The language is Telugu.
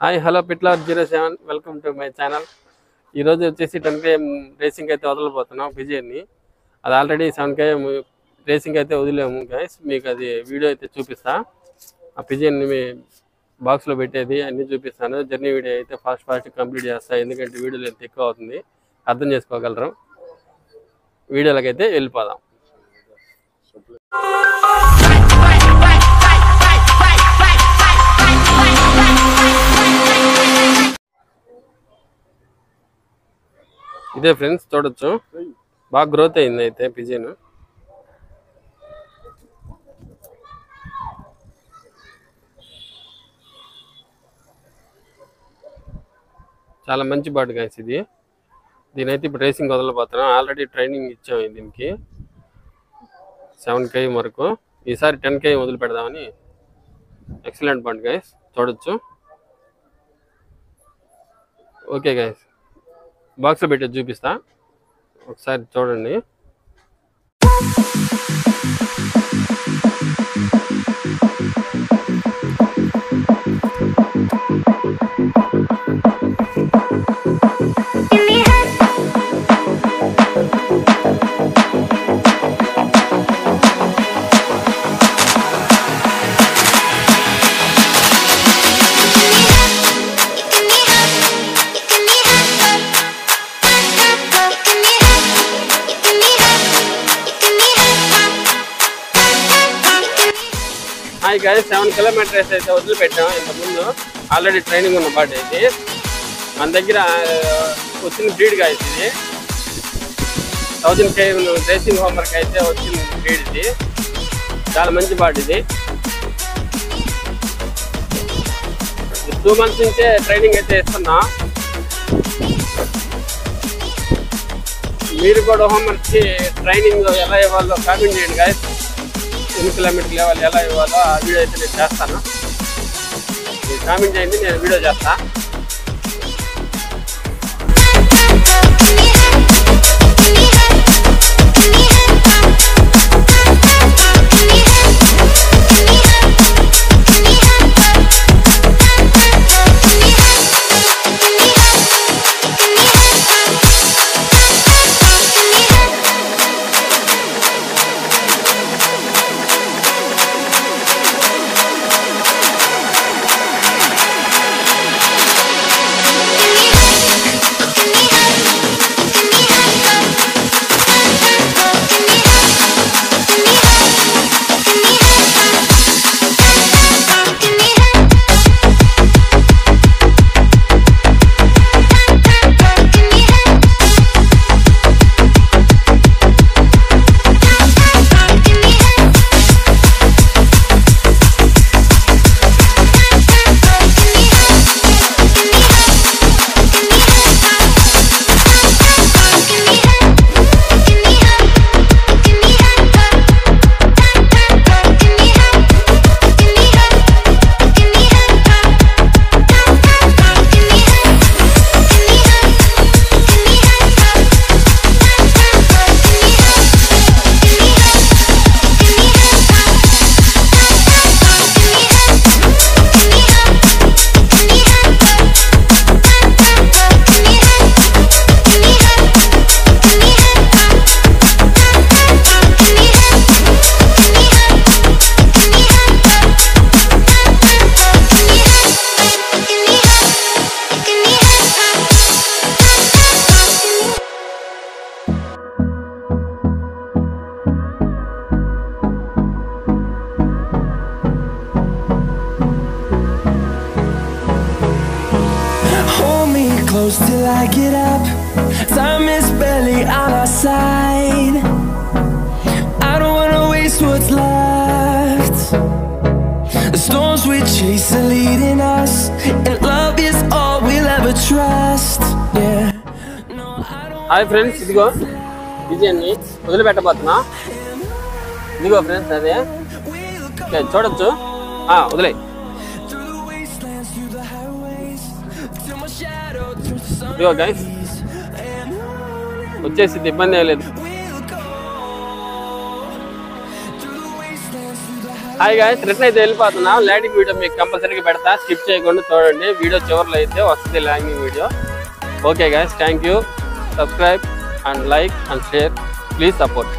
హాయ్ హలో పిట్లర్07 వెల్కమ్ టు మై ఛానల్. ఈరోజు వచ్చేసి 10K రేసింగ్ అయితే వదలబోతున్నాం పిజిఎన్ని. అది ఆల్రెడీ 7K రేసింగ్ అయితే వదిలేము గైస్. మీకు అది వీడియో అయితే చూపిస్తా. ఆ పిజిఎన్ని మీ బాక్స్లో పెట్టేది అన్నీ చూపిస్తాను. జర్నీ వీడియో అయితే ఫాస్ట్ కంప్లీట్ చేస్తా, ఎందుకంటే వీడియోలు ఎంత ఎక్కువ అవుతుంది అర్థం చేసుకోగలరు. వీడియోలకి అయితే వెళ్ళిపోదాం. ఇదే ఫ్రెండ్స్ చూడొచ్చు, బాగా గ్రోత్ అయింది అయితే పిజిఎన్. చాలా మంచి బర్డ్ గైస్ ఇది. దీనైతే ఇప్పుడు రేసింగ్ వదలబోతున్నాం. ఆల్రెడీ ట్రైనింగ్ ఇచ్చాము దీనికి 7K వరకు. ఈసారి 10K వదిలి పెడదామని. ఎక్సలెంట్ బర్డ్ గైస్, చూడొచ్చు. ఓకే గైస్, బాక్స్లో పెట్టి చూపిస్తా, ఒకసారి చూడండి. హాయ్ గైస్, 7 కిలోమీటర్స్ అయితే వదిలిపెట్టాము. ఇంతకుముందు ఆల్రెడీ ట్రైనింగ్ ఉన్న బర్డ్ ఇది. మన దగ్గర వచ్చిన బ్రీడ్ గైస్ ఇది. 1000K రేసింగ్ హోంవర్క్ అయితే వచ్చిన బ్రీడ్ ఇది. చాలా మంచి బర్డ్ ఇది. 2 months నుంచే ట్రైనింగ్ అయితే ఇస్తున్నా. మీరు కూడా హోంవర్క్కి ట్రైనింగ్ ఎలా ఇవ్వాలో కామెంట్ చేయండి గైస్. 10 కిలోమీటర్ లెవెల్ ఎలా ఇవ్వాలో ఆ వీడియో అయితే నేను చేస్తాను. మీరు కామెంట్ చేయండి, నేను వీడియో చేస్తా. Close till I get up. Time is barely on our side. I don't wanna waste what's left. The storms we chase are leading us, and love is all we'll ever trust. Yeah. No, I don't. Hi friends, ఇదిగో పిజిఎన్ని వదిలిపెట్టబోతున్నా. ఇదిగో ఫ్రెండ్స్ అదే. ఓకే, చూడొచ్చు. వదిలే. ఇదిగో గైస్, వచ్చేసి ఇబ్బంది ఏం లేదు. హాయ్ గాయ్స్, రిటర్న్ అయితే వెళ్ళిపోతున్నాం. ల్యాండింగ్ వీడియో మీకు కంపల్సరీగా పెడతా, స్కిప్ చేయకుండా చూడండి. వీడియో చివరిలో అయితే వస్తుంది landing video. Okay guys, thank you. Subscribe and like and share. Please support.